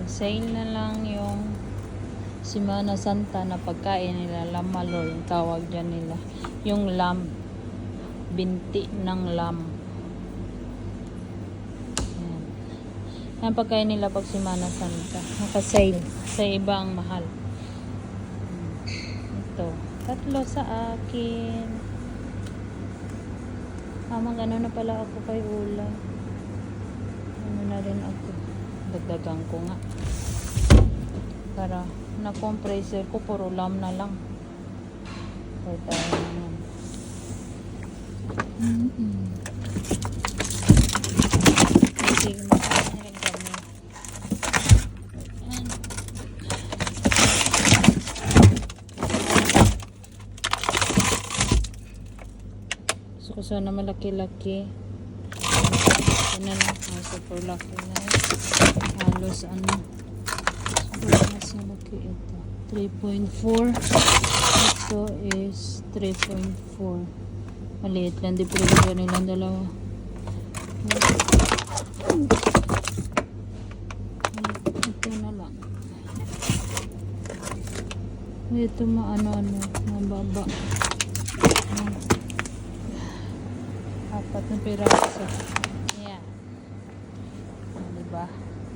nag-sale na lang yung Semana Santa na pagkain nila, lamalor yung tawag dyan nila, yung lamb, binti ng lamb. Ayan. Yan pagkain nila pag Semana Santa, naka-sale, sa iba ang mahal. Ito, 3 sa akin. Mag-ano na pala ako kay ulam. Ano na rin ako, dagdagan ko nga para na-compressor ko, puro lam na lang. Kaya tayo naman. Kasi makain kami. Gusto ko sana malaki-laki. Ito na lang. Super laki na. Halos ano. Mas malaki ito. 3.4. Ito is 3.4. Maliit lang. Diferensya nilang dalawa. Ito na lang. Ito maano-ano. Mababa. 4 na piraso. Yan. Diba?